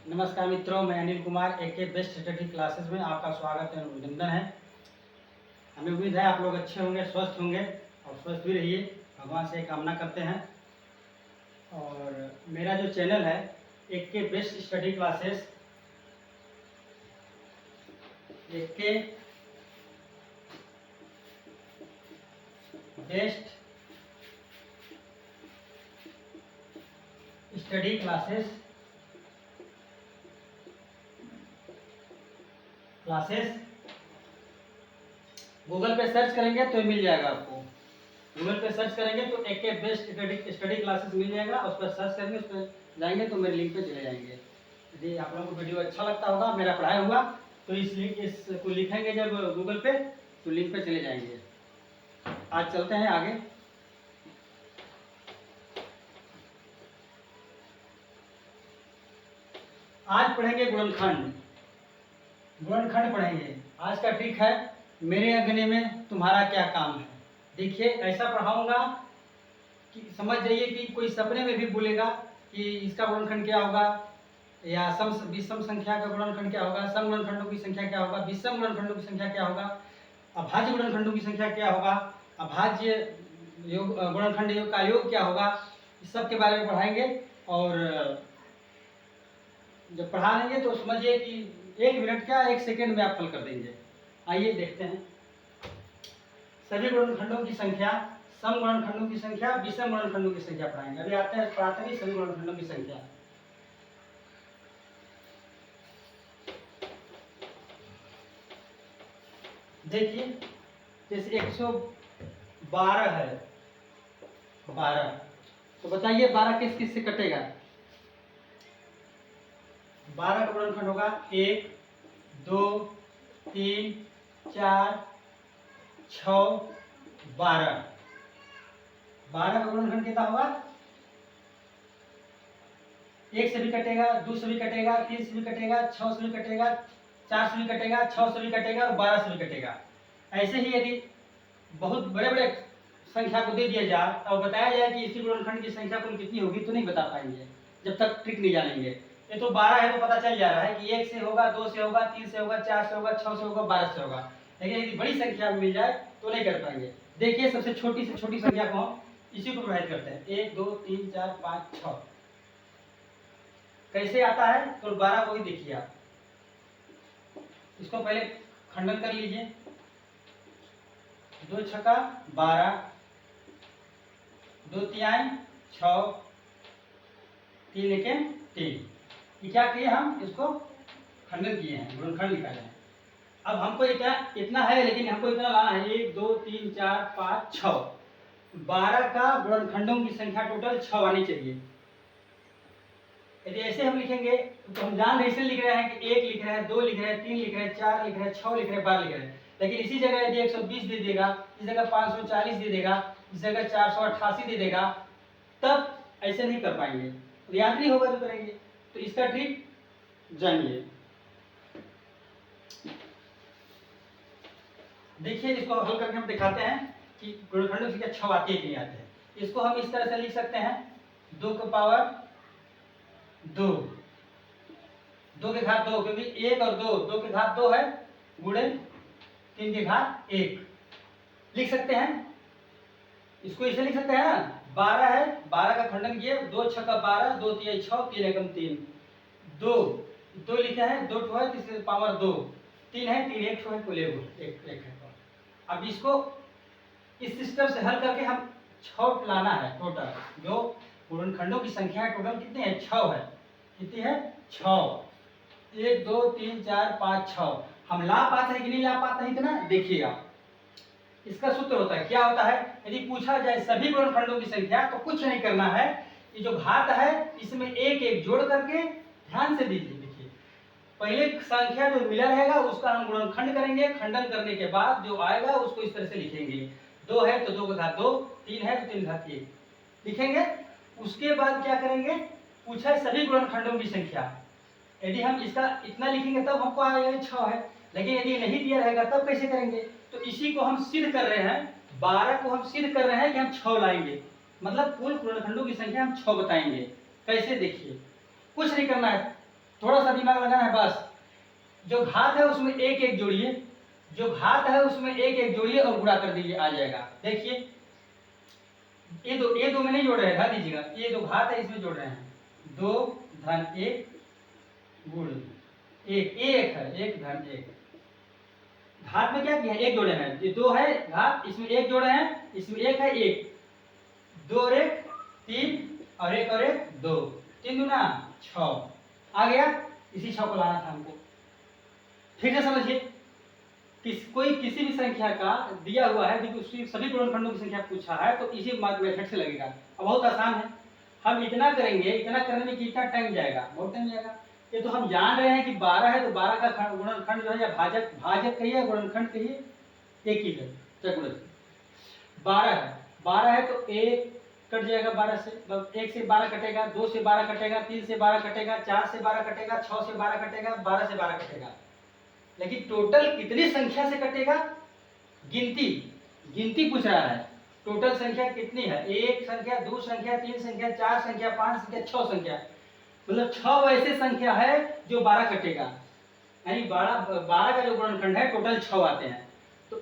नमस्कार मित्रों, मैं अनिल कुमार एक बेस्ट स्टडी क्लासेस में आपका स्वागत है, अभिनंदन है। हमें उम्मीद है आप लोग अच्छे होंगे, स्वस्थ होंगे और स्वस्थ भी रहिए, भगवान से कामना करते हैं। और मेरा जो चैनल है एक के बेस्ट स्टडी क्लासेस, एक के बेस्ट स्टडी क्लासेस गूगल पे सर्च करेंगे तो मिल जाएगा आपको। गूगल पे सर्च करेंगे तो एक के बेस्ट स्टडी क्लासेस मिल जाएगा। उस पर सर्च करेंगे, उस पर जाएंगे तो मेरे लिंक पे चले जाएंगे। यदि आप लोगों को वीडियो अच्छा लगता होगा, मेरा पढ़ाया हुआ, तो इसको लिखेंगे जब गूगल पे तो लिंक पे चले जाएंगे। आज चलते हैं आगे। आज पढ़ेंगे गुणनखंड पढ़ेंगे। आज का ट्रिक है मेरे अंगने में तुम्हारा क्या काम है। देखिए, ऐसा पढ़ाऊंगा कि समझ जाइए कि कोई सपने में भी बोलेगा कि इसका गुणनखंड क्या होगा, या विषम संख्या का गुणनखंड क्या होगा, सम गुणनखंडों की संख्या क्या होगा, विषम गुणनखंडों की संख्या क्या होगा, अभाज्य गुणनखंडों की संख्या क्या होगा, अभाज्य योग गुणनखंड योग का योग क्या होगा, इस सब के बारे में पढ़ाएंगे। और जब पढ़ा लेंगे तो समझिए कि 1 मिनट क्या 1 सेकेंड में आप हल कर देंगे। आइए देखते हैं। सभी गुणनखंडों की संख्या, सम गुणनखंडों की संख्या, विषम गुणनखंडों की संख्या पढ़ाएंगे। अभी आते हैं पढ़ाते हैं सभी गुणनखंडों की संख्या। देखिए, जैसे 112 है, 12, तो बताइए 12 किस किस से कटेगा। 12 का गुणनखंड होगा 1, 2, 3, 4, 6, 12। 12 का गुणनखंड कितना होगा? 1 से भी कटेगा, 2 से भी कटेगा, 3 से भी कटेगा, 6 से भी कटेगा, 4 से भी कटेगा, 6 से भी कटेगा और 12 से भी कटेगा। ऐसे ही यदि बहुत बड़े बड़े संख्या को दे दिया जाए और बताया जाए कि इसी गुणनखंड की संख्या कुल कितनी होगी, तो नहीं बता पाएंगे जब तक ट्रिक नहीं जानेंगे। ये तो 12 है तो पता चल जा रहा है कि 1 से होगा, 2 से होगा, 3 से होगा, 4 से होगा, 6 से होगा, 12 से होगा। लेकिन यदि बड़ी संख्या मिल जाए तो नहीं कर पाएंगे। देखिए, सबसे छोटी से छोटी संख्या को हम इसी को प्रोवाइड करते हैं, 1, 2, 3, 4, 5, 6। कैसे आता है तो 12 को ही देखिए आप। इसको पहले खंडन कर लीजिए। 2 छक्का 12, 2 तिहाई 6, 3 एके 3। ये क्या किए, हम इसको खंडन किए हैं, गुणनखंड निकाले हैं। अब हमको इतना है, लेकिन हमको इतना लाना है 1, 2, 3, 4, 5, 6। 12 का गुणनखंडों की संख्या टोटल 6 आनी चाहिए। यदि ऐसे हम लिखेंगे तो हम जान ऐसे लिख रहे हैं कि 1 लिख रहे हैं, 2 लिख रहे हैं, 3 लिख रहे हैं, 4 लिख रहे हैं, 6 लिख रहे हैं, 12 लिख रहे हैं। लेकिन इसी जगह यदि 120 दे देगा, इस जगह 540 दे देगा, इस जगह 488 दे देगा, तब ऐसे नहीं कर पाएंगे, याद नहीं होगा तो करेंगे। तो इसका ट्रिक जानिए। देखिए, इसको हल करके हम दिखाते हैं कि गुणनखंडों की संख्या 6 आती है कि नहीं आती है। इसको हम इस तरह से लिख सकते हैं, 2 की पावर 2, 2 की घात 2, क्योंकि 1 और 2 की घात 2 है, गुणे 3 की घात 1 लिख सकते हैं। इसको इसे लिख सकते हैं ना, 12 है, 12 का खंडन किए, 2 छक्का 12, 2 तिहाई 6, 3 एकम 3, 2 लिखे हैं, 2 है तो इसकी पावर 2, 3 है, 3 1 है, कुल 1 है। अब इसको इस सिस्टम से हल करके हम 6 लाना है टोटल। जो गुणनखंडों की संख्या है टोटल कितनी है, 6 है। कितनी है, 6। 1, 2, 3, 4, 5, 6। हम ला पाते हैं कि नहीं ला पाते हैं, इतना देखिएगा। इसका सूत्र होता है, क्या होता है, यदि पूछा जाए सभी गुणनखंडों की संख्या तो कुछ नहीं करना है। ये जो घात है इसमें 1 1 जोड़ करके ध्यान से दीजिए। देखिए, पहले संख्या जो मिला रहेगा उसका हम गुणनखंड करेंगे, खंडन करने के बाद जो आएगा उसको इस तरह से लिखेंगे। 2 है तो 2 की घात 2, 3 है तो 3 की घात 1 लिखेंगे। उसके बाद क्या करेंगे, पूछा है सभी गुणनखंडों की संख्या, यदि हम इसका इतना लिखेंगे तब हमको आएगा 6 है। लेकिन यदि नहीं दिया रहेगा तब कैसे करेंगे, तो इसी को हम सिद्ध कर रहे हैं। 12 को हम सिद्ध कर रहे हैं कि हम 6 लाएंगे, मतलब कुल गुणनखंडों की संख्या हम 6 बताएंगे। कैसे, देखिए, कुछ नहीं करना है, थोड़ा सा दिमाग लगाना है बस। जो घात है उसमें एक एक जोड़िए, जो घात है उसमें एक एक जोड़िए और गुणा कर दीजिए, आ जाएगा। देखिए ये दो में नहीं जोड़ रहे हैं, ध्यान दीजिएगा, ये जो घात है इसमें जोड़ रहे हैं। 2 धन 1 गुण 1, एक है, 1 धन 1। घात में क्या किया है, एक जोड़े हैं, ये 2 है घात, इसमें एक जोड़े हैं, इसमें एक है, 1 2 और 1 3 और 1 और 1 2, 3 दूना 6 आ गया। इसी 6 को लाना था हमको। ठीक है, समझिए, कोई किसी भी संख्या का दिया हुआ है, क्योंकि उसकी सभी गुणनखंडों की संख्या पूछा है, तो इसी मेथड से लगेगा। अब बहुत आसान है, हम इतना करेंगे, इतना करने में कितना टाइम जाएगा, बहुत टाइम जाएगा। ये तो हम जान रहे हैं कि 12 है, तो 12 का गुणनखंड जो है, या भाजक भाजक कहिए गुणनखंड कहिए, एक ही है, चतुर्थ 12 है। 12 है तो 1 कट जाएगा 12 से, 1 से 12 कटेगा, 2 से 12 कटेगा, 3 से 12 कटेगा, 4 से 12 कटेगा, 6 से 12 कटेगा, 12 से 12 कटेगा। लेकिन टोटल कितनी संख्या से कटेगा, गिनती गिनती पूछ रहा है। टोटल संख्या कितनी है, 1 संख्या, 2 संख्या, 3 संख्या, 4 संख्या, 5 संख्या, 6 संख्या, मतलब 6 वैसे संख्या है जो 12 कटेगा। यानी 12 का जो गुणनखंड है टोटल 6 आते हैं। तो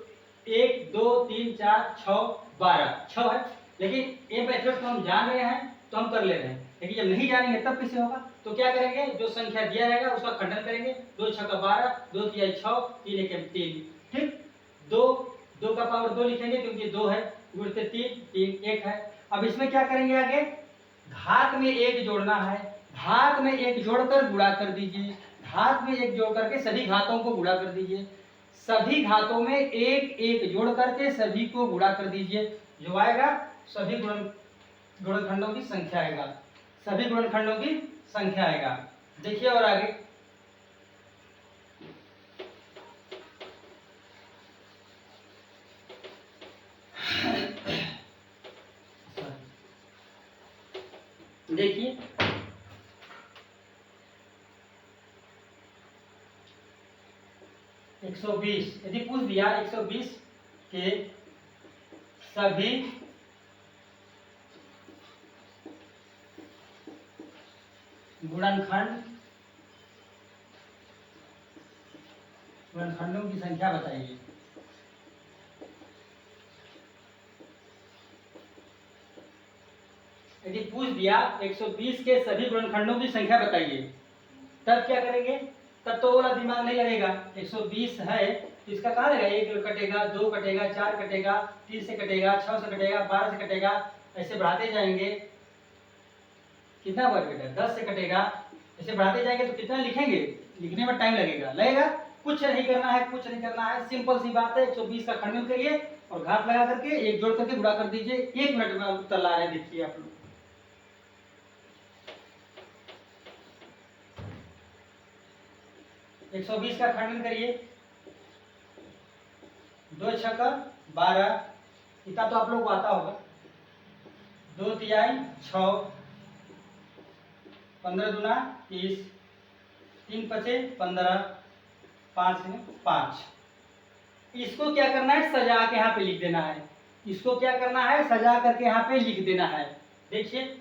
1 2 3 4 6 12 6 है। लेकिन ये मेथड तो हम जान रहे हैं तो हम कर ले रहे हैं, लेकिन जब नहीं जानेंगे तब कैसे होगा। तो क्या करेंगे, जो संख्या दिया रहेगा उसका खंडन करेंगे। 2 6 का 12, 2 3 6, 3 1 3, ठीक। 2 का पावर 2 लिखेंगे क्योंकि 2 है, गुणित 3 3 1 है। अब इसमें क्या करेंगे, आगे घात में 1 जोड़ना है, घात में 1 जोड़कर गुणा कर दीजिए, घात में 1 जोड़ करके सभी घातों को गुणा कर दीजिए, सभी घातों में 1 1 जोड़ करके सभी को गुणा कर दीजिए। जो आएगा सभी गुणनखंडों की संख्या आएगा, सभी गुणनखंडों की संख्या आएगा। देखिए और आगे देखिए, एक 120 यदि पूछ दिया 120 के सभी गुणनखंडों की संख्या बताइए। यदि पूछ दिया 120 के सभी गुणनखंडों की संख्या बताइए, तब क्या करेंगे, तब तो वाला दिमाग नहीं लगेगा। 120 है तो इसका कहाँ लगेगा, 1 कटेगा, 2 कटेगा, 4 कटेगा, 3 से कटेगा, 6 से कटेगा, 12 से कटेगा, ऐसे बढ़ाते जाएंगे। कितना वर्ग कटेगा, 10 से कटेगा, ऐसे बढ़ाते जाएंगे तो कितना लिखेंगे, लिखने में टाइम लगेगा। कुछ नहीं करना है, कुछ नहीं करना है, सिंपल सी बात है। 120 का खंडन करिए और घात लगा करके 1 जोड़ करके गुणा कर दीजिए। 1 मिनट में उत्तर ला रहे हैं, देखिए आप लोग। 120 का खंडन करिए, 2 6 का 12, इतना तो आप लोग को आता होगा। 2 तिहाई 6, 15 दूना 30, 3 पचे 15, 5 में 5। इसको क्या करना है, सजा के यहाँ पे लिख देना है। इसको क्या करना है, सजा करके यहाँ पे लिख देना है। देखिए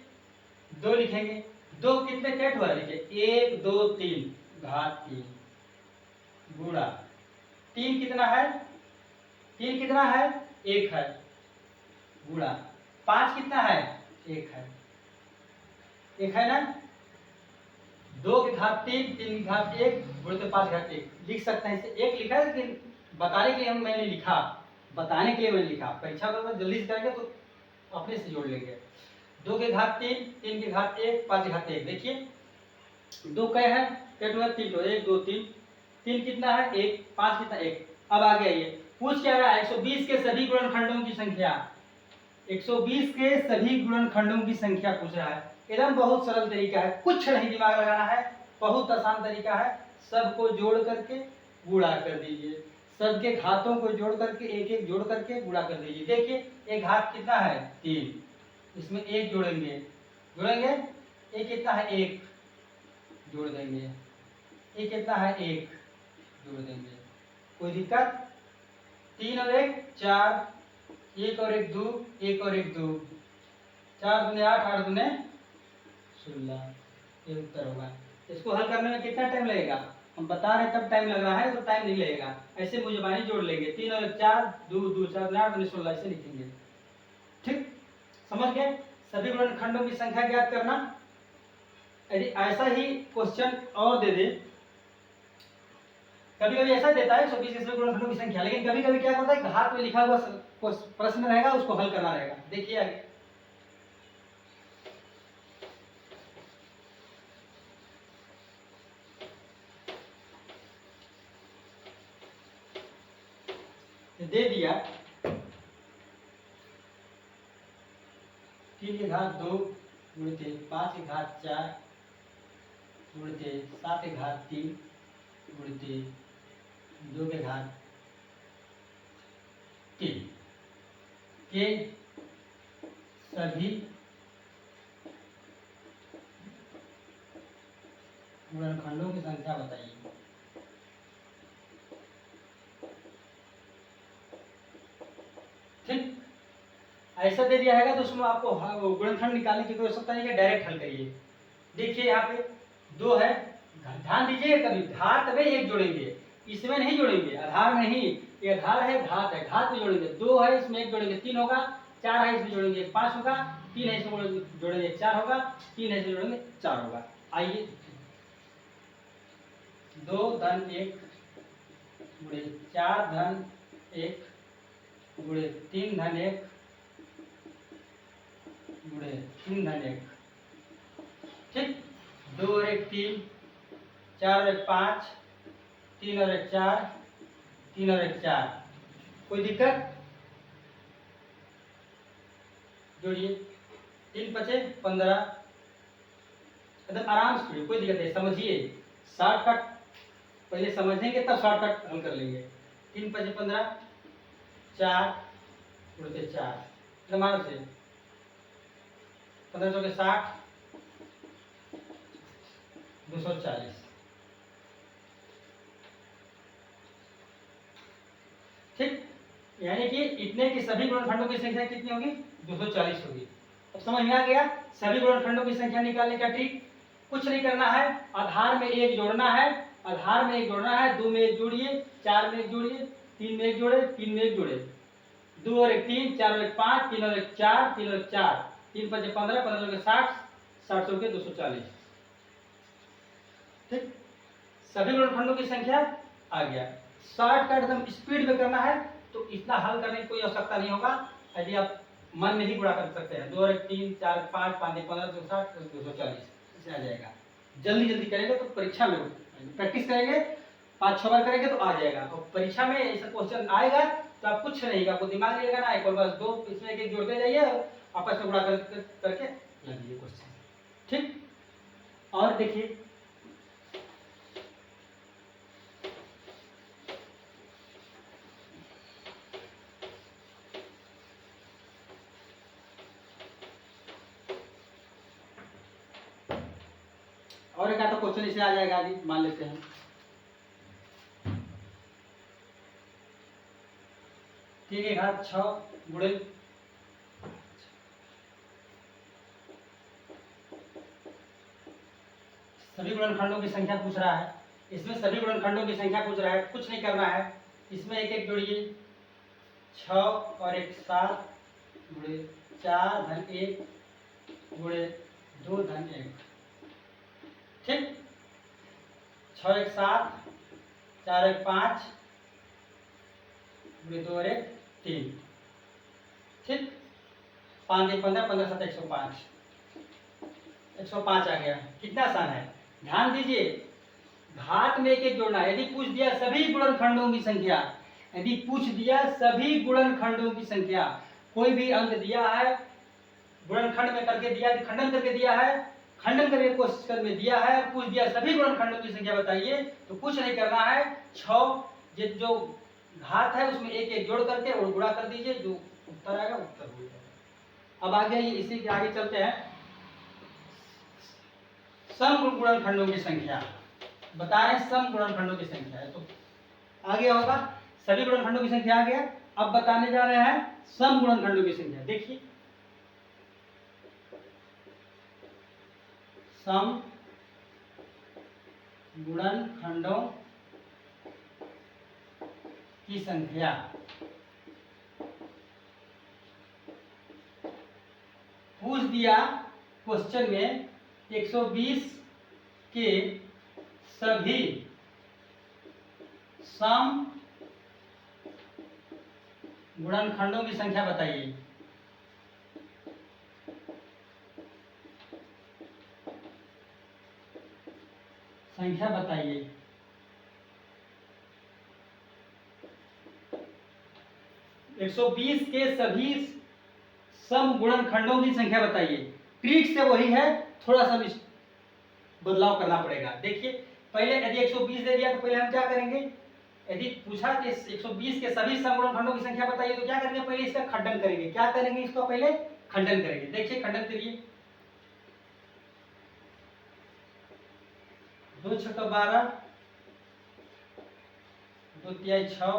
2 लिखेंगे, 2 कितने कैट हुआ, देखिए 1 2 3 घात 3 गुणा 3 कितना है, 3 कितना है 1 है, गुणा 5 कितना है 1 है, 1 है ना। 2 की घात 3, 3 की घात 1 गुणित 5 घात 1 लिख सकते हैं। इसे 1 लिखा है, लेकिन बताने के लिए मैंने लिखा, बताने के लिए मैंने लिखा। परीक्षा को जल्दी से करेंगे तो अपने से जोड़ लेंगे। 2 की घात 3, 3 की घात 1, 5 की घात 1। देखिए 2 क्या है, कैट हुआ 3, 1 2 3, 3 कितना है 1, 5 कितना 1। अब आगे आइए, पूछ क्या रहा है, 120 के सभी गुणनखंडों की संख्या, 120 के सभी गुणनखंडों की संख्या पूछ रहा है। एकदम बहुत सरल तरीका है, कुछ नहीं दिमाग लगाना है, बहुत आसान तरीका है। सबको जोड़ करके गुणा कर दीजिए, सबके घातों को जोड़ करके एक एक जोड़ करके गुणा कर दीजिए। देखिए एक घात कितना है 3, इसमें 1 जोड़ेंगे, एक कितना है 1 जोड़ देंगे, एक कितना है 1 जोड़ देंगे। कोई दिक्कत, 3 और 1 4, 1 और 1 2, 1 और 1 2, 4 दूने 8, 8 दूने 16, ये उत्तर होगा। इसको हल करने में कितना टाइम लगेगा, हम बता रहे तब टाइम लग रहा है, तो टाइम नहीं लगेगा। ऐसे मुजबानी जोड़ लेंगे, 3 और 4 2 2 4 8 16 ऐसे लिखेंगे। ठीक, समझ गए। सभी गुणनखंडों की संख्या ज्ञात करना। यदि ऐसा ही क्वेश्चन और दे दे, कभी कभी ऐसा देता है 120 के सभी गुणनखंडों की संख्या, लेकिन कभी कभी क्या होता है घात में लिखा हुआ प्रश्न रहेगा, उसको हल करना रहेगा। देखिए आगे, दे दिया 3 की घात 2 गुणित 5 की घात 4 गुणित 7 की घात 3 गुणित 2 की घात 3 के सभी गुणनखंडों की संख्या बताइए। ठीक, ऐसा दे दिया है तो उसमें आपको गुणनखंड निकालने की कोई आवश्यकता नहीं है, डायरेक्ट हल करिए। देखिए यहाँ पे 2 है, ध्यान दीजिए, कभी घात में 1 जोड़ेंगे, इसमें नहीं जोड़ेंगे, आधार में नहीं, ये आधार है, घात है, घात में जोड़ेंगे। 2 है, इसमें 1 जोड़ेंगे 3 होगा, 4 है, इसमें जोड़ेंगे 5 होगा, 3 है, इसमें जोड़ेंगे 4 होगा, 3 है, इसमें जोड़ेंगे 4 होगा। आइए 2 धन 1 गुणे 4 धन 1 गुणे 3 धन 1 गुणे 3 धन 1। ठीक, 2 और 1 3, 4 और 1 5, 3 और 1 4, 3 और 1 4। कोई दिक्कत? जोड़िए, 3 पचे 15, एकदम आराम से जोड़िए, कोई दिक्कत नहीं। समझिए, शॉर्टकट पहले समझेंगे तब शॉर्टकट हल कर लेंगे। 3 पचे 15, 4 गुणित 4, एकदम आराम से। 15 चौके 60, 240। ठीक, यानी कि इतने की सभी गुणनखंडों की संख्या कितनी होगी, 240 होगी। अब समझ में आ गया सभी गुणनखंडों की संख्या निकालने का ट्रिक। कुछ नहीं करना है, आधार में 1 जोड़ना है, आधार में 1 जोड़ना है, 2 में 1 जोड़िए, 4 में 1 जोड़िए, 3 में 1 जोड़े, 3 में 1 जोड़े, 2 और 1 3, 4 और 1 5, 3 और 1 4, 3 और 1 4, 3 5 15, 15 चौके 60, 60 चौके 240। ठीक, सभी गुणनखंडों की संख्या आ गया। शॉर्टकट एकदम स्पीड में करना है तो इतना हल करने की कोई आवश्यकता नहीं होगा। यदि आप मन में ही गुणा कर सकते हैं, 2 और 1 3, 4 5, 5 15 260, 240 इसे आ जाएगा। जल्दी जल्दी करेंगे तो परीक्षा में प्रैक्टिस करेंगे, 5-6 बार करेंगे तो आ जाएगा। और परीक्षा में ऐसा क्वेश्चन आएगा तो आप कुछ नहीं, आपको दिमाग नहीं लगाना है, बस 2 इसमें एक जोड़ते जाइए और आपस में गुणा करके लग क्वेश्चन। ठीक, और देखिए और एक आता क्वेश्चन इसे आ जाएगा, अभी मान लेते हैं। ठीक है, घात 6 गुणे सभी गुणनखंडों की संख्या पूछ रहा है। इसमें सभी गुणनखंडों की संख्या पूछ रहा है, कुछ नहीं करना है, इसमें एक एक जोड़िए, 6 और 1 7 गुणे 4 धन 1 गुणे 2 धन 1। ठीक, 6 1 7, 4 1 5 गुणे 2 और 1 3। ठीक, 5 1 15, 15 7 105, 105 आ गया। कितना आसान है, ध्यान दीजिए, घात में एक जोड़ना है। यदि पूछ दिया सभी गुणनखंडों की संख्या, यदि पूछ दिया सभी गुणनखंडों की संख्या, कोई भी अंक दिया है, गुणनखंड में करके दिया, खंडन करके दिया है, खंडन करके कोशिश कर में दिया है, पूछ दिया सभी गुणनखंडों की संख्या बताइए, तो कुछ नहीं करना है, 6 जो घात है उसमें एक एक जोड़ करके और गुणा कर दीजिए, जो उत्तर आएगा उत्तर हो जाएगा। अब आगे इसी के आगे चलते हैं, सम गुणनखंडों की संख्या बता रहे हैं, सम गुणनखंडों की संख्या है, तो आगे होगा सभी गुणनखंडों की संख्या आ गया। अब बताने जा रहे हैं सम गुणनखंडों की संख्या। देखिए, सम गुणनखंडों की संख्या। पूछ दिया क्वेश्चन में 120 के सभी सम गुणनखंडों की संख्या बताइए। संख्या बताइए। एक 120 के सभी सम गुणनखंडों की संख्या बताइए। ट्रिक से वही है, थोड़ा सा बदलाव करना पड़ेगा। देखिए पहले यदि 120 दे दिया तो पहले हम क्या करेंगे, यदि पूछा कि 120 के सभी सम गुणनखंडों की संख्या बताइए तो क्या करेंगे, पहले इसका खंडन करेंगे। क्या करेंगे, इसका पहले खंडन करेंगे। देखिए खंडन करिए। 2 छक्का 12, 2 तिहाई 6,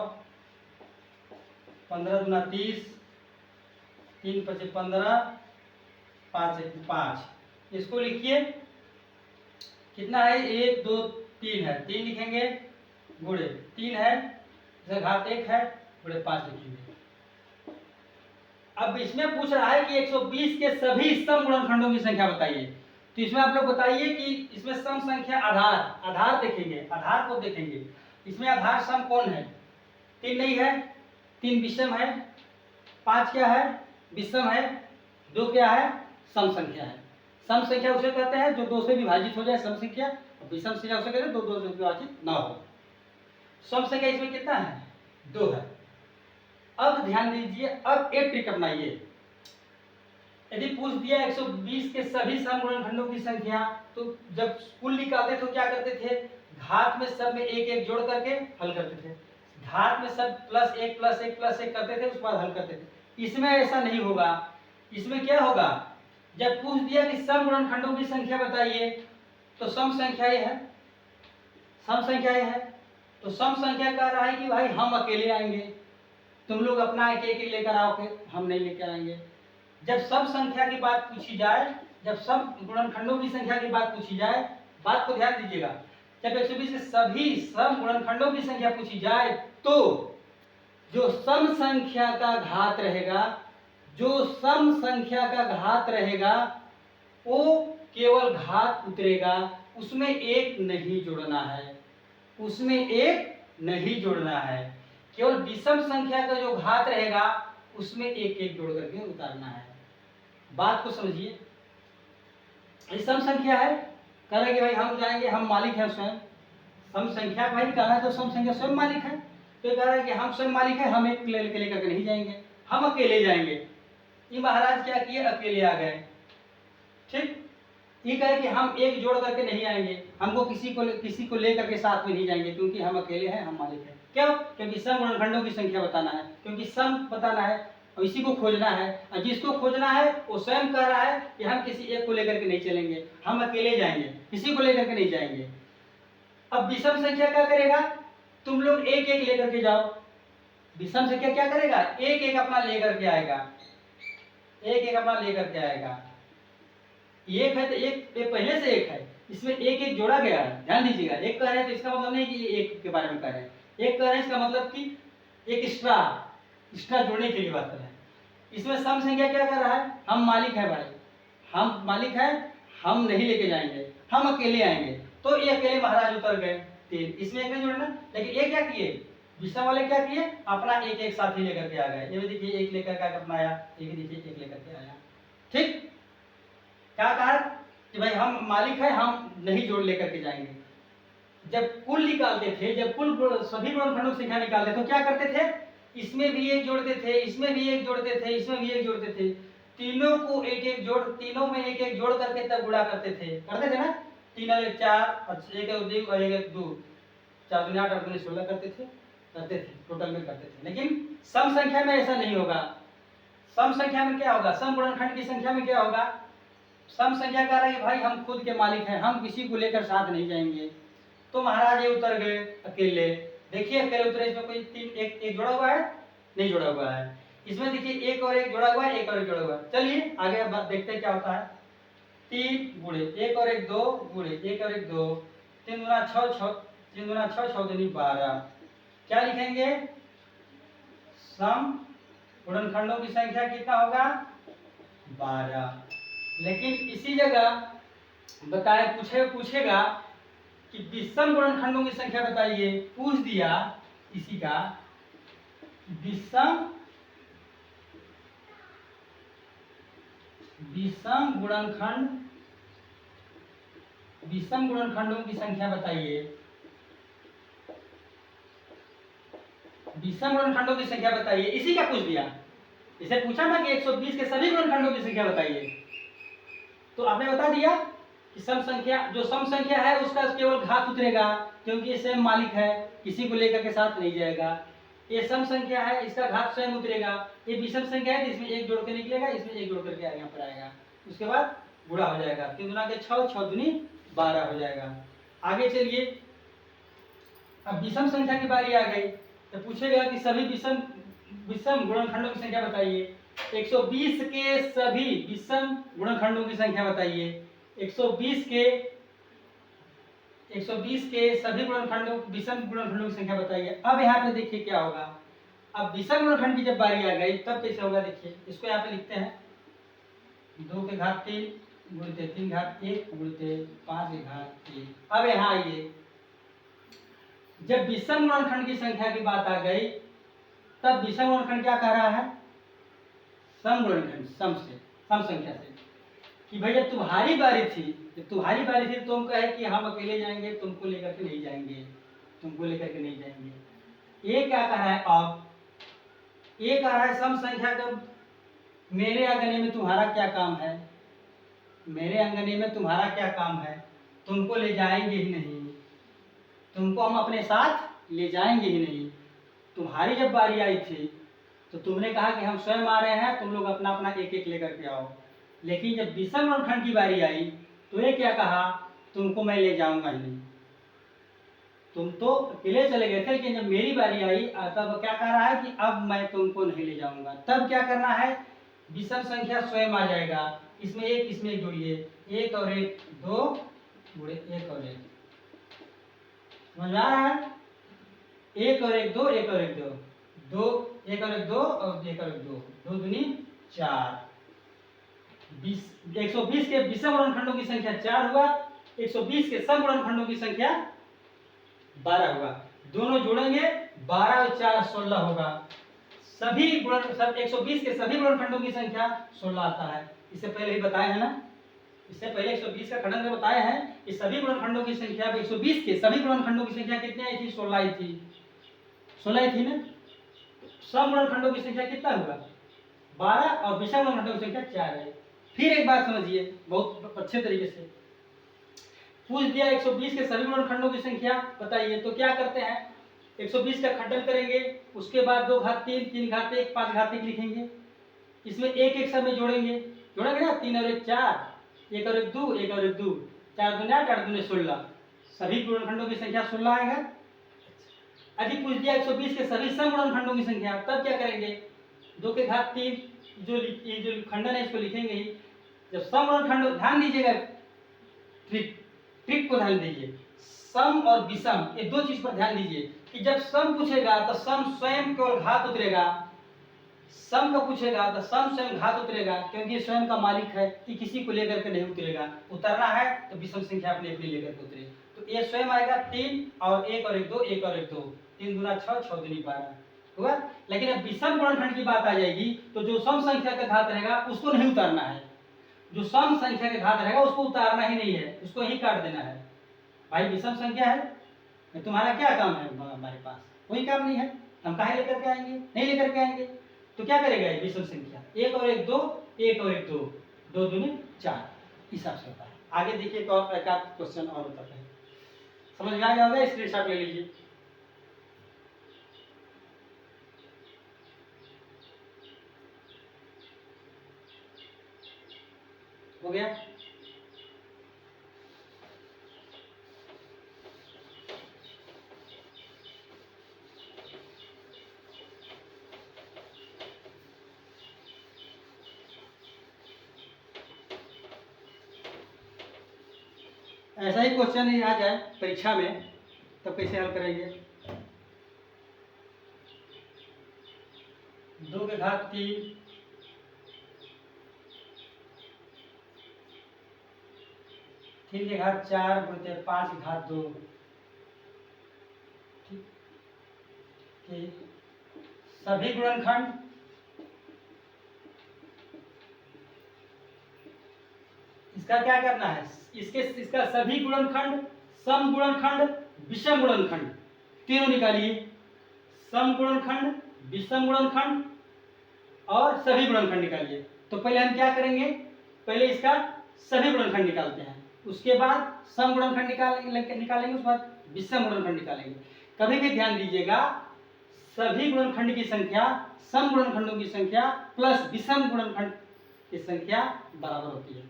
15 दूना 30, 3 पचे 15, 5 एक 5। इसको लिखिए कितना है, 1 2 3 है, 3 लिखेंगे, गुणे 3 है, घात 1 है, गुणे 5 लिखेंगे। अब इसमें पूछ रहा है कि 120 के सभी सम गुणनखंडों की संख्या बताइए। तो इसमें आप लोग बताइए कि इसमें सम संख्या आधार देखेंगे, आधार को देखेंगे। इसमें आधार सम कौन है, 3 नहीं है, 3 विषम है, 5 क्या है, विषम है, 2 क्या है, सम संख्या है। सम संख्या उसे कहते हैं जो 2 से विभाजित हो जाए सम संख्या, और विषम संख्या उसे कहते हैं 2 से विभाजित ना हो। सम संख्या इसमें कितना है, 2 है। अब ध्यान दीजिए, अब एक ट्रिक अपनाइए। यदि पूछ दिया 120 के सभी सम गुणनखंडों की संख्या, तो जब कुल निकालते तो क्या करते थे, घात में सब में एक एक जोड़ करके हल करते थे। घात में सब प्लस एक करते थे, उसके बाद हल करते थे। इसमें ऐसा नहीं होगा। इसमें क्या होगा, जब पूछ दिया कि सम गुणनखंडों की संख्या बताइए, तो सम संख्या ये है, सम संख्या ये है, तो सम संख्या कह रहा है कि भाई हम अकेले आएंगे, तुम लोग अपना एक एक लेकर आओगे, हम नहीं लेकर आएंगे। जब सम संख्या की बात पूछी जाए, जब सम गुणनखंडों की संख्या की बात पूछी जाए, बात को ध्यान दीजिएगा, जब 120 के सभी सम गुणनखंडों की संख्या पूछी जाए, तो जो सम संख्या का घात रहेगा, जो सम संख्या का घात रहेगा, वो केवल घात उतरेगा, उसमें एक नहीं जोड़ना है, उसमें एक नहीं जोड़ना है। केवल विषम संख्या का जो घात रहेगा उसमें एक एक जोड़ करके उतारना है। बात को समझिए। ये सम संख्या है, कह रहे कि भाई हम जाएंगे, हम मालिक हैं स्वयं। सम संख्या भाई कहना है तो सम संख्या स्वयं मालिक है, तो ये कह रहा है कि हम स्वयं मालिक है, हम एक लेकर के नहीं जाएंगे, हम अकेले जाएंगे। ये महाराज क्या किए, अकेले आ गए। ठीक, ये कहे कि हम एक जोड़ करके नहीं आएंगे, हमको किसी को लेकर के साथ में नहीं जाएंगे, क्योंकि हम अकेले हैं, हम मालिक हैं। क्यों, क्योंकि सम गुणनखंडों की संख्या बताना है, क्योंकि सम बताना है और इसी को खोजना है, और जिसको खोजना है वो स्वयं कह रहा है कि हम किसी एक को लेकर के नहीं चलेंगे, हम अकेले जाएंगे, किसी को लेकर के नहीं जाएंगे। अब विषम संख्या क्या करेगा, तुम लोग एक एक लेकर के जाओ। विषम संख्या क्या करेगा, एक एक अपना लेकर के आएगा, एक एक अपना लेकर के आएगा। एक है तो एक पहले से एक है, इसमें एक एक जोड़ा गया है। ध्यान दीजिएगा, एक कह रहे हैं तो इसका मतलब नहीं कि एक के बारे में कह रहे हैं, एक कह रहे हैं इसका मतलब कि एक एक्स्ट्रा जोड़ने के लिए बात कर रहे हैं। इसमें सम संख्या क्या कर रहा है, हम मालिक है भाई, हम मालिक है, हम नहीं लेके जाएंगे, हम अकेले आएंगे, तो ये अकेले महाराज उतर गए 3, इसमें एक नहीं जोड़ना। लेकिन ये क्या किए, विषम वाले क्या किए, अपना एक एक साथी लेकर के आ गए। ये भी देखिए एक लेकर के अपना आया, ये भी देखिए एक लेकर के आया। ठीक, क्या कहा कि भाई हम मालिक है, हम नहीं जोड़ लेकर के जाएंगे। जब कुल निकालते थे, जब कुल सभी गुणनखंडों की संख्या निकालते तो क्या करते थे, इसमें भी एक जोड़ते थे, इसमें भी एक जोड़ते थे, इसमें भी एक जोड़ते थे, तीनों को एक एक जोड़, तीनों में एक एक जोड़ करके तब गुणा करते थे ना। 3 और 1 4 और 1 और 2 और 1 2, 4 दूनी 8 8 दूनी 16 करते थे, टोटल में करते थे। लेकिन सम संख्या में ऐसा नहीं होगा। सम संख्या में क्या होगा, सम गुणनखंड की संख्या में क्या होगा, सम संख्या कह रहा है भाई हम खुद के मालिक हैं, हम किसी को लेकर साथ नहीं जाएंगे। तो महाराज ये उतर गए अकेले। देखिए अकेले उतरे, इसमें कोई एक जोड़ा हुआ है, नहीं जोड़ा हुआ है। इसमें देखिए एक और एक जोड़ा हुआ है, एक और एक जोड़ा हुआ है। चलिए आगे अब देखते हैं क्या होता है। 3 गुणे 1 और 1 2 गुणे 1 और 1 2, 3 दूना 6, 3 दूना 6, 6 दूनी 12। क्या लिखेंगे? सम गुणनखंडों की संख्या कितना होगा? 12। लेकिन इसी जगह बताए पूछेगा कि विषम गुणनखंडों की संख्या बताइए। पूछ दिया इसी का विषम गुणनखंडों की संख्या बताइए। विषम गुणनखंडों की संख्या बताइए, इसी का पूछ दिया। इसे पूछा ना कि 120 के सभी गुणनखंडों की संख्या बताइए, तो आपने बता दिया कि सम संख्या, जो सम संख्या है उसका केवल घात उतरेगा, क्योंकि ये स्वयं मालिक है, किसी को लेकर के साथ नहीं जाएगा। ये सम संख्या है, इसका घात स्वयं उतरेगा। ये विषम संख्या है, इसमें एक जोड़ के निकलेगा, इसमें एक जोड़ करके यहाँ पर आएगा, उसके बाद गुणा हो जाएगा। 3 दूना के 6, 6 दूनी 12 हो जाएगा। आगे चलिए, अब विषम संख्या की बारी आ गई, तो पूछेगा कि सभी विषम गुणनखंडों की संख्या बताइए। 120 के सभी विषम गुणनखंडों की संख्या बताइए। 120 के सभी गुणनखंडों विषम गुणनखंडों की संख्या बताइए। अब यहाँ पे देखिए क्या होगा। अब विषम गुणनखंड की जब बारी आ गई तब कैसे होगा, देखिए इसको यहाँ पे लिखते हैं 2 के घात 3 गुणित 3 घात 1 गुणित 5 के घात 1। अब यहाँ आइए, जब विषम गुणनखंड की संख्या की बात आ गई तब विषम गुणनखंड क्या कह रहा है? सम गुणनखंड, सम संख्या से, कि भाई जब तुम्हारी बारी थी तुम कहे कि हम अकेले जाएंगे, तुमको लेकर के नहीं जाएंगे। ये क्या कह रहा है? अब ये कह रहा है सम संख्या, जब मेरे अंगने में तुम्हारा क्या काम है, तुमको ले जाएंगे ही नहीं, तुमको हम अपने साथ ले जाएंगे ही नहीं। तुम्हारी जब बारी आई थी तो तुमने कहा कि हम स्वयं आ रहे हैं, तुम लोग अपना अपना एक एक लेकर के आओ। लेकिन जब विषम गुणनखंड की बारी आई तो ये क्या कहा? तुमको मैं ले जाऊंगा ही नहीं, तुम तो अकेले चले गए थे, लेकिन जब मेरी बारी आई तब क्या कह रहा है कि अब मैं तुमको नहीं ले जाऊंगा। तब क्या करना है? विषम संख्या स्वयं आ जाएगा, इसमें एक जोड़िए, 1 और 1 2 गुणे 1 और 1, समझ में आ रहा है? 1 और 1 2, 1 और 1 2, 2 1 और 1 2 और 1 और 1 2, 2 दूनी 4। 120 के विषम गुणनखंडों की संख्या 4 हुआ, 120 के सम गुणनखंडों की संख्या 12 हुआ। दोनों जोड़ेंगे 12 और 4 16 होगा। सब 120 के सभी गुणनखंडों की संख्या 16 आता है। इससे पहले ही बताए हैं ना, इससे पहले 120 का खंडन में बताए हैं कि सभी गुणनखंडों की संख्या 120 के सभी गुणनखंडों की संख्या कितनी आई थी? 16 आई थी, 16 आई थी ना। सम गुणनखंडों की संख्या कितना हुआ? 12 और विषम गुणनखंडों की संख्या 4 है। फिर एक बात समझिए बहुत अच्छे तरीके से, पूछ दिया 120 के सभी गुणनखंडों की संख्या बताइए, तो क्या करते हैं? 120 का खंडन करेंगे, उसके बाद 2 घात 3, 3 घात 1, 5 घात 1 लिखेंगे, इसमें एक एक समय जोड़ेंगे ना, 3 और 1 4, 1 और 1 2, 1 और 1 2, 4 दूनी 8, 8 दूनी 16, सभी गुणनखंडों की संख्या 16 आएगा। अभी पूछ दिया 120 के सभी सम गुणनखंडों की संख्या, तब क्या करेंगे? 2 के घात 3, जो खंडन है इसको लिखेंगे ही। जब सम गुणनखंड, ध्यान दीजिएगा, ट्रिक को ध्यान दीजिए, सम और विषम ये दो चीज पर ध्यान दीजिए कि जब सम पूछेगा तो सम स्वयं केवल घात उतरेगा, सम का पूछेगा तो सम स्वयं घात उतरेगा, क्योंकि स्वयं का मालिक है कि किसी को लेकर के नहीं उतरेगा। उतरना है तो विषम संख्या अपने अपनी लेकर के उतरे, तो ये स्वयं आएगा 3 और 1 और 1 2, 1 और 1 2, 3 दूना 6, 6 दूनी 12 हुआ। लेकिन अब विषम गुणनखंड की बात आ जाएगी तो जो सम संख्या का घात रहेगा उसको नहीं उतारना है, जो सम संख्या के घात रहेगा उसको उतारना ही नहीं है, उसको ही काट देना है। भाई विषम संख्या है, तुम्हारा क्या काम है? हमारे पास कोई काम नहीं है, हम काहे लेकर के आएंगे? नहीं लेकर के आएंगे, तो क्या करेगा ये विषम संख्या? 1 और 1 2, 1 और 1 2, 2 दूनी 4 हिसाब से होता है। आगे देखिए एक और एक क्वेश्चन और बताते हैं, समझ में आ गया होगा, स्क्रीनशॉट ले लीजिए। हो गया? ऐसा ही क्वेश्चन ही आ जाए परीक्षा में तब कैसे हल करेंगे। 2 के घात 3 3 के घात 4 गुणित 5 के घात 2। ठीक, सभी गुणनखंड इसका क्या करना है, इसका सभी गुणनखंड, सम गुणनखंड, विषम गुणनखंड तीनों निकालिए। सम गुणनखंड, विषम गुणनखंड और सभी गुणनखंड निकालिए। तो पहले हम क्या करेंगे, पहले इसका सभी गुणनखंड निकालते हैं, उसके बाद सम गुणनखंड निकालेंगे, उसके बाद विषम गुणनखंड निकालेंगे। कभी भी ध्यान दीजिएगा, सभी गुणनखंड की संख्या सम गुणनखंडों की संख्या प्लस विषम गुणनखंड की संख्या बराबर होती है।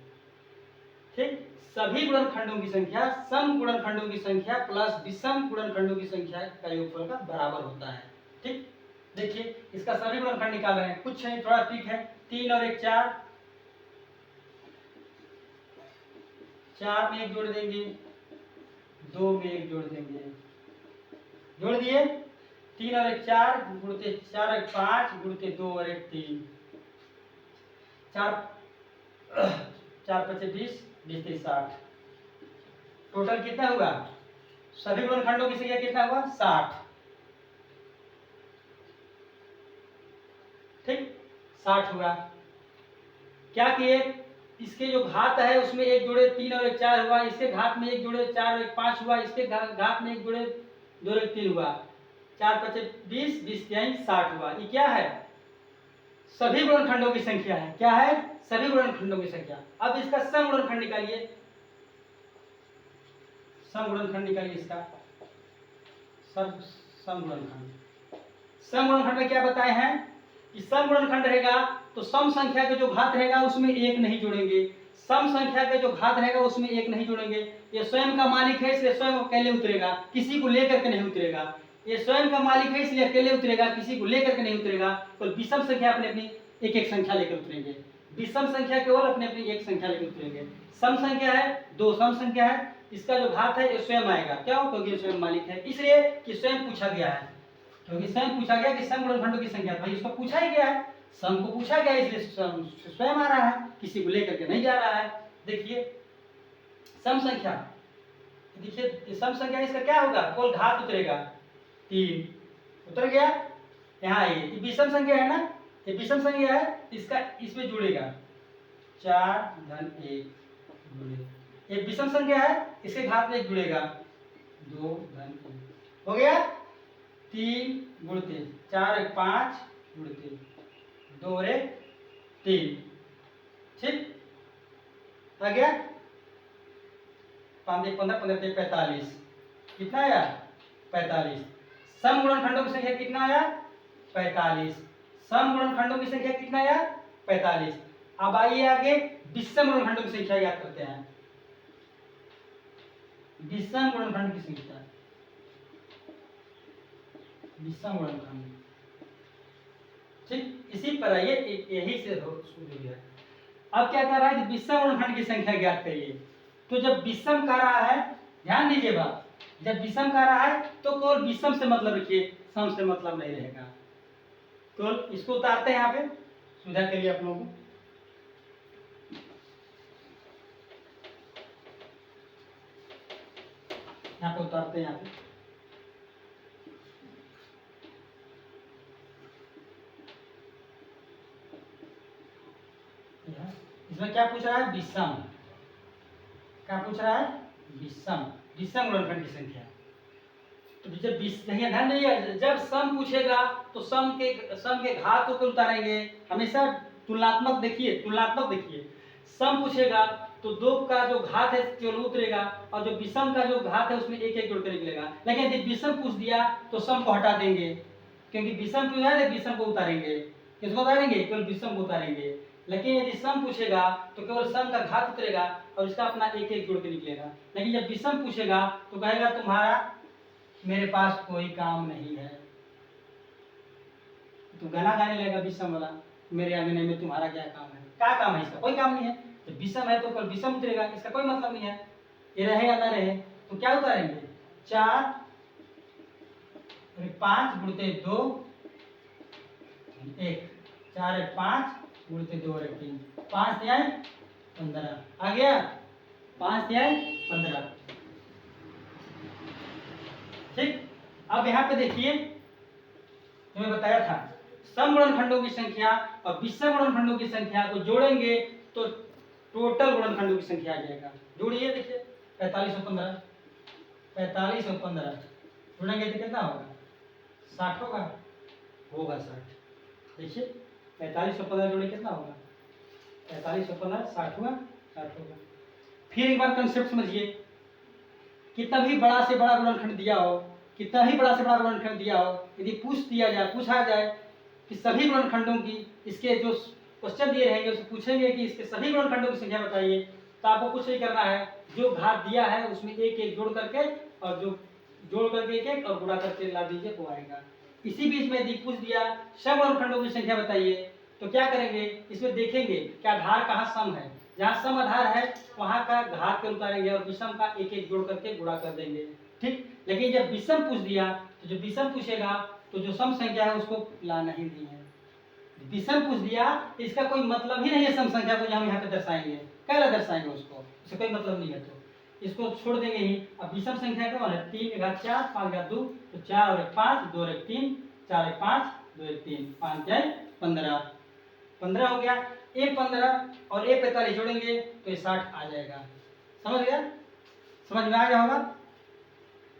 ठीक, सभी गुणनखंडों की संख्या सम गुणनखंडों की संख्या प्लस विषम गुणनखंडों की संख्या का योगफल का बराबर होता है। ठीक, देखिए इसका सभी गुणनखंड निकाल रहे हैं, कुछ नहीं, थोड़ा ट्रिक है। 3 और 1 4, 4 में 1 जोड़ देंगे, 2 में 1 जोड़ देंगे, जोड़ दिए। 3 और 1 4 गुणते 4 और 1 5 गुणते 2 और 1 3, 4 4 5 20, 20 3 60। टोटल कितना हुआ, सभी गुणनखंडों की संख्या कितना हुआ 60। ठीक, 60 हुआ। क्या किए, इसके जो घात है उसमें 1 जोड़े 3 और 1 4 हुआ, इसके घात में 1 जोड़े 4 और 1 5 हुआ, इसके घात में 1 जोड़े 2 और 1 3 हुआ, 4 5 20, 20 3 60 हुआ। ये क्या है, सभी गुणनखंडों की संख्या है। क्या है, सभी गुणनखंडों की संख्या। अब इसका सम गुणनखंड निकालिए, सम गुणनखंड निकालिए इसका, सम गुणनखंड। सम गुणनखंड में क्या बताए हैं कि सम गुणनखंड रहेगा तो सम संख्या के जो घात रहेगा उसमें 1 नहीं जोड़ेंगे, सम संख्या के जो घात रहेगा उसमें 1 नहीं जोड़ेंगे। ये स्वयं का मालिक है इसलिए स्वयं अकेले उतरेगा, किसी को लेकर के नहीं उतरेगा। ये स्वयं का मालिक है इसलिए अकेले उतरेगा, किसी को लेकर के नहीं उतरेगा। तो विषम संख्या अपने अपनी एक एक संख्या लेकर उतरेंगे, विषम संख्या केवल अपने अपनी एक संख्या लेकर उतरेंगे। सम संख्या है 2, सम संख्या है, इसका जो घात है ये स्वयं आएगा। क्यों, क्योंकि स्वयं मालिक है, इसलिए कि स्वयं पूछा गया है, क्योंकि स्वयं पूछा गया कि सम गुणनखंडों की संख्या, भाई इसको पूछा ही गया है, सम को पूछा गया है इसलिए स्वयं आ रहा है, किसी को लेकर के नहीं जा रहा है। देखिए सम संख्या, देखिए सम संख्या इसका क्या होगा, केवल घात उतरेगा, 3 उतर गया। यहाँ ये विषम संख्या है ना, ये विषम संख्या है, इसका इसमें जुड़ेगा 4 धन 1, ये विषम संख्या है, इसके घात में 1 जुड़ेगा 2 धन 1, हो गया 3 गुणते 4 1 5 गुणते 2 और 1 3। ठीक, आ गया 5 1 15 15 3 45, कितना आया 45। सम गुणनखंडों की संख्या कितना आया 45, सम गुणनखंडों की संख्या कितना आया 45। अब आइए आगे विषम गुणनखंडों की संख्या याद करते हैं, विषम गुणनखंड की संख्या, विषम गुणनखंड। ठीक, इसी पर आइए, यही से शुरू है। अब क्या कर रहा है कि विषम गुणनखंड की संख्या ज्ञात करिए। तो जब विषम कर रहा है, ध्यान दीजिए बात, जब विषम कर रहा है तो केवल विषम से मतलब रखिए, सम से मतलब नहीं रहेगा। तो इसको उतारते हैं यहाँ पे सुविधा के लिए आप लोगों को, यहाँ पे उतारते हैं, यहाँ पे इसमें क्या पूछ रहा है, विषम, क्या पूछ रहा है, विषम, विषम गुणनखंड की संख्या। तो जब नहीं, ध्यान नहीं, जब सम पूछेगा तो सम के घात को उतारेंगे, हमेशा तुलनात्मक देखिए, तुलनात्मक देखिए। सम पूछेगा तो 2 का जो घात है केवल उतरेगा, और जो विषम का जो घात है उसमें 1 1 जोड़ कर निकलेगा। लेकिन यदि विषम पूछ दिया तो सम को हटा देंगे, क्योंकि विषम पूछा है तो विषम को उतारेंगे, किसको उतारेंगे, केवल विषम को उतारेंगे। लेकिन यदि सम पूछेगा तो केवल सम का घात उतरेगा और इसका अपना 1 1 जोड़ के निकलेगा। लेकिन जब विषम पूछेगा तो कहेगा तुम्हारा मेरे पास कोई काम नहीं है, तो गाना गाने लगेगा विषम वाला, मेरे अंगने में तुम्हारा क्या काम है, क्या काम है, इसका कोई काम नहीं है। तो विषम है तो केवल विषम उतरेगा, इसका कोई मतलब नहीं है। ये रहे या ना रहे, तो क्या उतारेंगे 4 और 5 गुणते 2 1, 4 और 5 गुणते 2 और 3, 5 तिहाई 15 आ गया, 5 तिहाई 15। ठीक, अब यहाँ पे देखिए तुम्हें बताया था सम गुणनखंडों की संख्या और विषम गुणनखंडों की संख्या को जोड़ेंगे तो टोटल गुणनखंडों की संख्या आ जाएगा। जोड़िए, देखिए 4515 जोड़ेंगे तो कितना होगा 60 होगा 60। देखिए 4515 जोड़े कितना होगा 4515 60 होगा। फिर एक बार कंसेप्ट समझिए, कितना भी बड़ा से बड़ा गुणनखंड दिया हो, कितना ही बड़ा से बड़ा गुणनखंड दिया हो, यदि पूछा जाए कि सभी गुणनखंडों की, इसके जो क्वेश्चन दिए रहेंगे उससे पूछेंगे कि इसके सभी गुणनखंडों की संख्या बताइए, तो आपको कुछ नहीं करना है, जो घात दिया है उसमें एक एक जोड़ करके और जो जोड़ करके एक एक और गुणा करके ला दीजिए वो आएगा। इसी बीच में यदि पूछ दिया सम गुणनखंडों की संख्या बताइए, तो क्या करेंगे, इसमें देखेंगे कि आधार कहाँ सम है, जहाँ सम आधार है वहाँ का घात के उतारेंगे और विषम का एक एक जोड़ करके गुणा कर देंगे। ठीक, लेकिन जब विषम पूछ दिया तो जो विषम पूछेगा तो जो सम संख्या है उसको लाना ही नहीं है। विषम पूछ दिया इसका कोई मतलब ही नहीं है, सम संख्या को हम यहाँ पे दर्शाएंगे, कैसे दर्शाएंगे उसको, उससे कोई मतलब नहीं है, तो इसको छोड़ देंगे ही। अब विषम संख्या कौन है 3 × 4 5 × 2, तो 4 और 1 5 2 और 1 3 4 1 5 2 1 3 5 जाए 15 हो गया। A15 और A45 जोड़ेंगे तो ये 60 आ जाएगा। समझ गया, समझ में आ गया होगा।